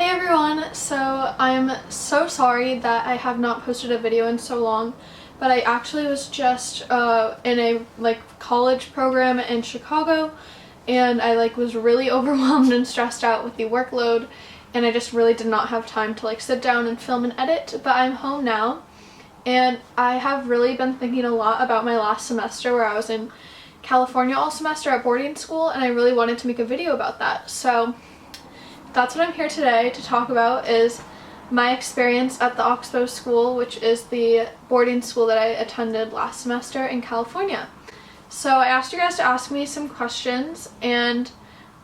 Hey everyone, so I'm so sorry that I have not posted a video in so long, but I actually was just in a college program in Chicago, and I was really overwhelmed and stressed out with the workload, and I just really did not have time to sit down and film and edit. But I'm home now, and I have really been thinking a lot about my last semester where I was in California all semester at boarding school, and I really wanted to make a video about that. So that's what I'm here today to talk about, is my experience at the Oxbow school, which is the boarding school that I attended last semester in California. So I asked you guys to ask me some questions, and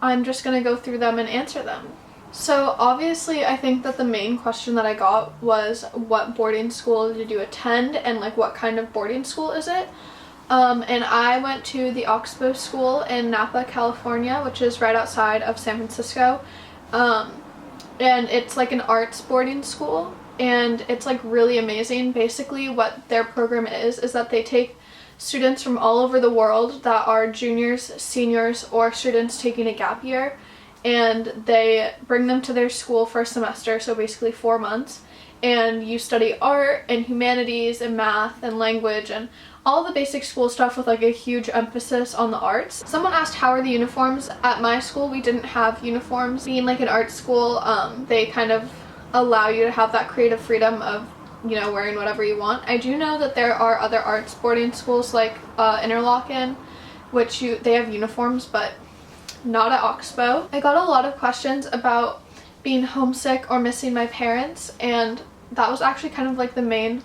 I'm just going to go through them and answer them. So obviously I think that the main question that I got was, what boarding school did you attend, and what kind of boarding school is it? And I went to the Oxbow school in Napa, California, which is right outside of San Francisco. And it's an arts boarding school, and it's really amazing. Basically what their program is that they take students from all over the world that are juniors, seniors, or students taking a gap year, and they bring them to their school for a semester, so basically 4 months, and you study art and humanities and math and language and all the basic school stuff with a huge emphasis on the arts. Someone asked, how are the uniforms? At my school we didn't have uniforms. Being an art school, they kind of allow you to have that creative freedom of wearing whatever you want. I do know that there are other arts boarding schools like Interlochen, which they have uniforms, but not at Oxbow. I got a lot of questions about being homesick or missing my parents, and that was actually kind of the main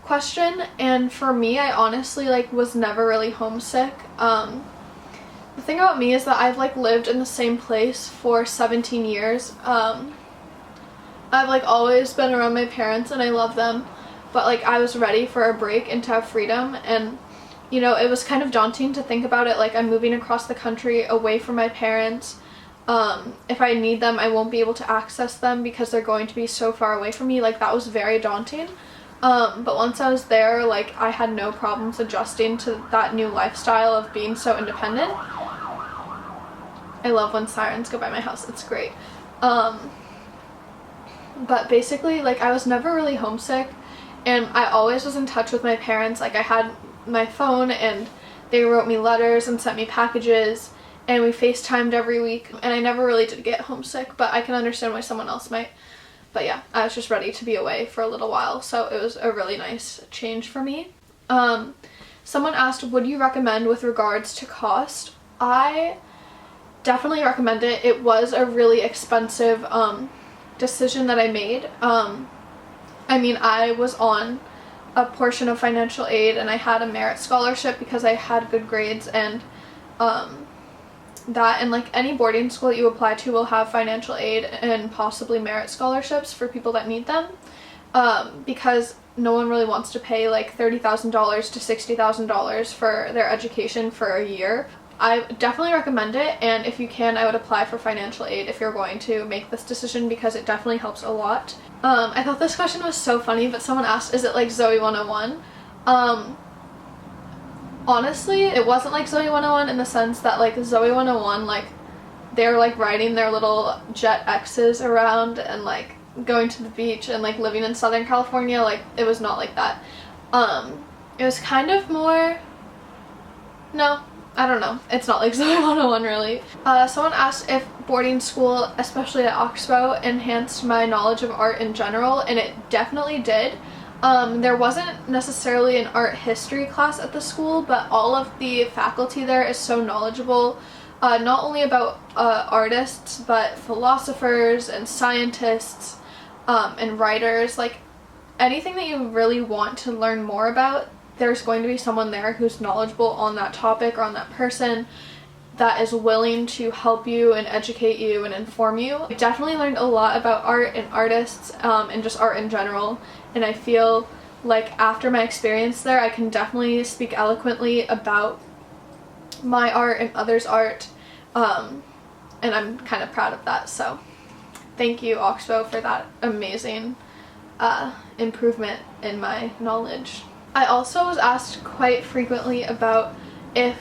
question. And for me, I honestly was never really homesick. The thing about me is that I've lived in the same place for 17 years. I've always been around my parents and I love them, but I was ready for a break and to have freedom, and it was kind of daunting to think about it, I'm moving across the country away from my parents. If I need them, I won't be able to access them because they're going to be so far away from me. That was very daunting. But once I was there, I had no problems adjusting to that new lifestyle of being so independent. I love when sirens go by my house, it's great. But basically, I was never really homesick, and I always was in touch with my parents. I had my phone, and they wrote me letters and sent me packages, and we FaceTimed every week, and I never really did get homesick, but I can understand why someone else might. But yeah, I was just ready to be away for a little while, so it was a really nice change for me. Someone asked, would you recommend with regards to cost? I definitely recommend it. It was a really expensive decision that I made. I mean, I was on a portion of financial aid, and I had a merit scholarship because I had good grades, and that and any boarding school that you apply to will have financial aid and possibly merit scholarships for people that need them, because no one really wants to pay $30,000 to $60,000 for their education for a year. I definitely recommend it, and if you can, I would apply for financial aid if you're going to make this decision, because it definitely helps a lot. I thought this question was so funny, but someone asked, is it like Zoey 101? Honestly, it wasn't like Zoey 101 in the sense that Zoey 101, they're riding their little jet X's around and going to the beach and living in Southern California. It was not like that. It was kind of more, no, I don't know, it's not like Zoey 101 really. Someone asked if boarding school, especially at Oxbow, enhanced my knowledge of art in general, and it definitely did. There wasn't necessarily an art history class at the school, but all of the faculty there is so knowledgeable, not only about artists, but philosophers and scientists, and writers. Anything that you really want to learn more about, there's going to be someone there who's knowledgeable on that topic or on that person, that is willing to help you and educate you and inform you. I definitely learned a lot about art and artists, and just art in general, and I feel after my experience there, I can definitely speak eloquently about my art and others' art, and I'm kind of proud of that. So thank you, Oxbow, for that amazing improvement in my knowledge. I also was asked quite frequently about if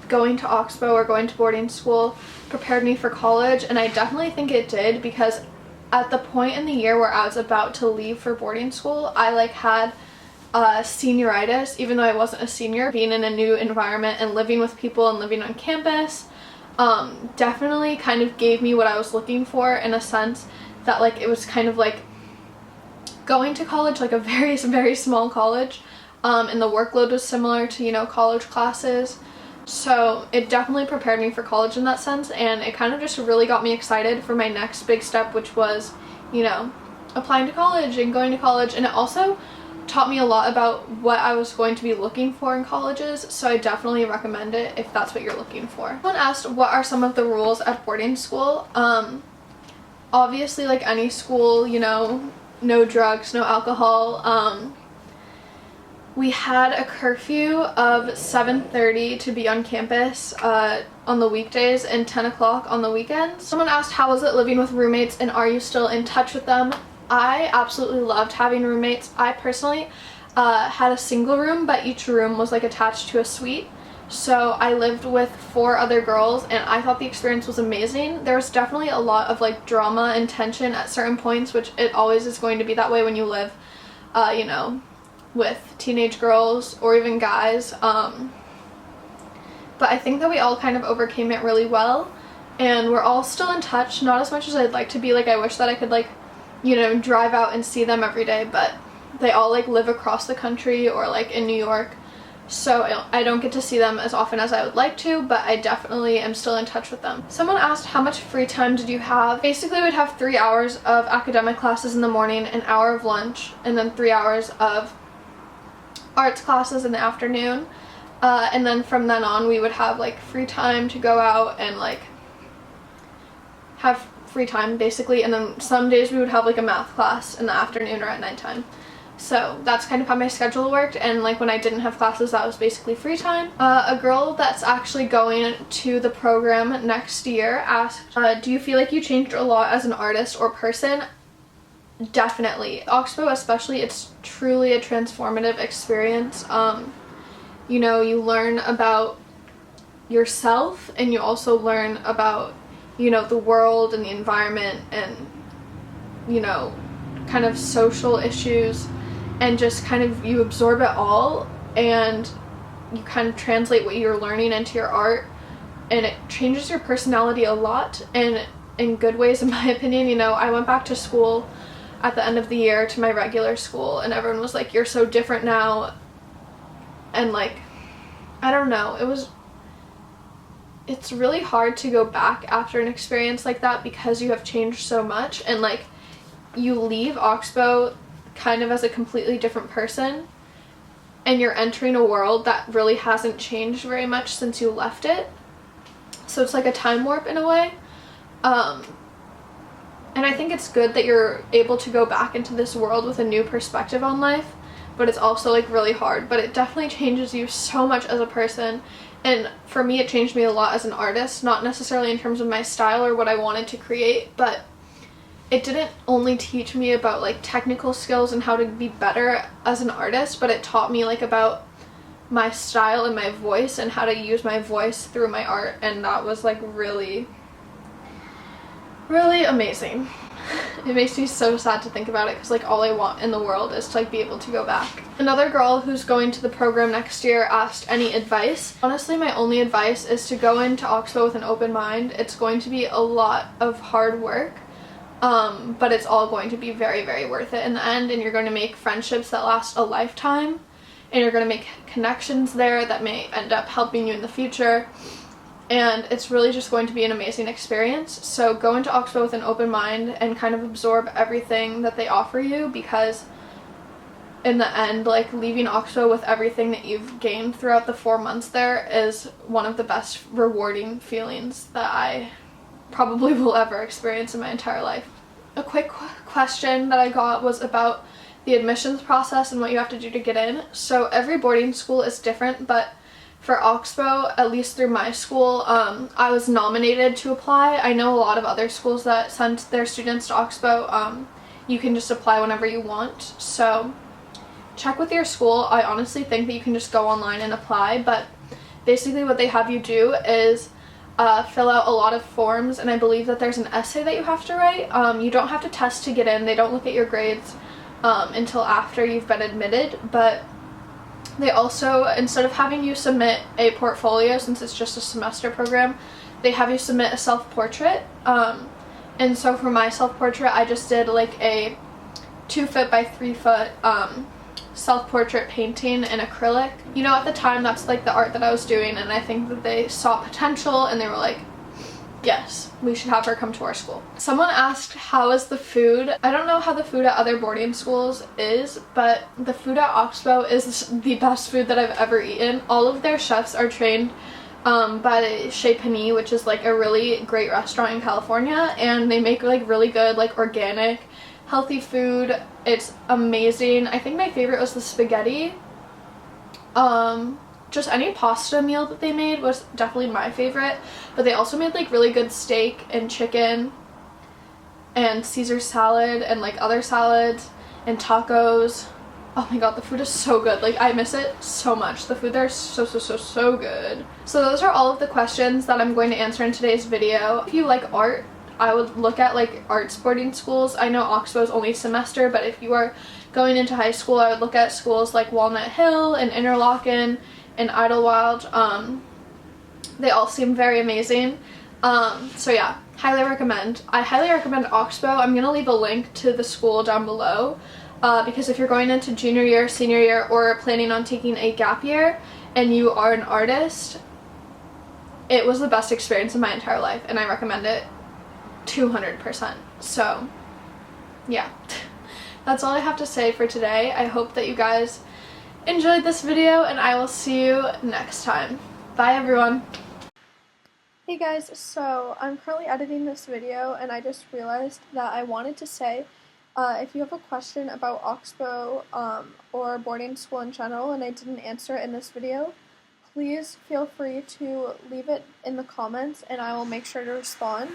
going to Oxbow or going to boarding school prepared me for college, and I definitely think it did, because at the point in the year where I was about to leave for boarding school, I like had senioritis, even though I wasn't a senior. Being in a new environment and living with people and living on campus definitely kind of gave me what I was looking for, in a sense that like it was kind of like going to college, like a very, very small college, and the workload was similar to, you know, college classes. So it definitely prepared me for college in that sense, and it kind of just really got me excited for my next big step, which was, you know, applying to college and going to college. And it also taught me a lot about what I was going to be looking for in colleges, so I definitely recommend it if that's what you're looking for. Someone asked what are some of the rules at boarding school. Obviously, like any school, you know, no drugs, no alcohol. We had a curfew of 7:30 to be on campus on the weekdays and 10 o'clock on the weekends. Someone asked how was it living with roommates and are you still in touch with them? I absolutely loved having roommates. I personally had a single room, but each room was like attached to a suite. So I lived with 4 other girls and I thought the experience was amazing. There was definitely a lot of like drama and tension at certain points, which it always is going to be that way when you live, you know, with teenage girls or even guys. But I think that we all kind of overcame it really well, and we're all still in touch. Not as much as I'd like to be. Like, I wish that I could, like, you know, drive out and see them every day, but they all like live across the country or like in New York, so I don't get to see them as often as I would like to, but I definitely am still in touch with them. Someone asked how much free time did you have? Basically, we'd have 3 hours of academic classes in the morning, an hour of lunch, and then 3 hours of arts classes in the afternoon, and then from then on we would have like free time to go out and like have free time basically, and then some days we would have like a math class in the afternoon or at nighttime. So that's kind of how my schedule worked, and like when I didn't have classes, that was basically free time. A girl that's actually going to the program next year asked, do you feel like you changed a lot as an artist or person? Definitely. Oxbow especially, it's truly a transformative experience. You know, you learn about yourself and you also learn about, you know, the world and the environment and, you know, kind of social issues, and just kind of you absorb it all and you kind of translate what you're learning into your art, and it changes your personality a lot, and in good ways in my opinion. You know, I went back to school at the end of the year to my regular school and everyone was like, you're so different now, and like, I don't know, it's really hard to go back after an experience like that because you have changed so much, and like you leave Oxbow kind of as a completely different person and you're entering a world that really hasn't changed very much since you left it. So it's like a time warp in a way. And I think it's good that you're able to go back into this world with a new perspective on life, but it's also like really hard. But it definitely changes you so much as a person, and for me it changed me a lot as an artist, not necessarily in terms of my style or what I wanted to create, but it didn't only teach me about like technical skills and how to be better as an artist, but it taught me like about my style and my voice and how to use my voice through my art, and that was like really, really amazing. It makes me so sad to think about it because like all I want in the world is to like be able to go back. Another girl who's going to the program next year asked any advice. Honestly, my only advice is to go into Oxbow with an open mind. It's going to be a lot of hard work, but it's all going to be very, very worth it in the end, and you're going to make friendships that last a lifetime, and you're going to make connections there that may end up helping you in the future. And it's really just going to be an amazing experience. So go into Oxbow with an open mind and kind of absorb everything that they offer you, because in the end, like leaving Oxbow with everything that you've gained throughout the 4 months there is one of the best rewarding feelings that I probably will ever experience in my entire life. A quick question that I got was about the admissions process and what you have to do to get in. So every boarding school is different, but for Oxbow, at least through my school, I was nominated to apply. I know a lot of other schools that send their students to Oxbow. You can just apply whenever you want. So check with your school. I honestly think that you can just go online and apply, but basically what they have you do is fill out a lot of forms, and I believe that there's an essay that you have to write. You don't have to test to get in. They don't look at your grades until after you've been admitted, but they also, instead of having you submit a portfolio, since it's just a semester program, they have you submit a self-portrait. And so for my self-portrait, I just did like a 2-foot by 3-foot self-portrait painting in acrylic. You know, at the time, that's like the art that I was doing, and I think that they saw potential and they were like, yes, we should have her come to our school. Someone asked, how is the food? I don't know how the food at other boarding schools is, but the food at Oxbow is the best food that I've ever eaten. All of their chefs are trained by Chez Panisse, which is like a really great restaurant in California, and they make like really good, like organic, healthy food. It's amazing. I think my favorite was the spaghetti. Just any pasta meal that they made was definitely my favorite, but they also made like really good steak and chicken and Caesar salad and like other salads and tacos. Oh my god, the food is so good. Like, I miss it so much. The food there is so good. So those are all of the questions that I'm going to answer in today's video. If you like art, I would look at like arts boarding schools. I know Oxbow is only semester, but if you are going into high school, I would look at schools like Walnut Hill and Interlochen and Idlewild. They all seem very amazing. So yeah, highly recommend. I highly recommend Oxbow. I'm gonna leave a link to the school down below, because if you're going into junior year, senior year, or planning on taking a gap year and you are an artist, it was the best experience of my entire life, and I recommend it 200%. So yeah, that's all I have to say for today. I hope that you guys enjoyed this video, and I will see you next time. Bye everyone. Hey guys, so I'm currently editing this video, and I just realized that I wanted to say, if you have a question about Oxbow or boarding school in general and I didn't answer it in this video, please feel free to leave it in the comments and I will make sure to respond.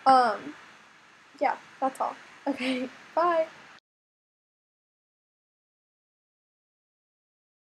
Yeah, that's all. Okay, bye!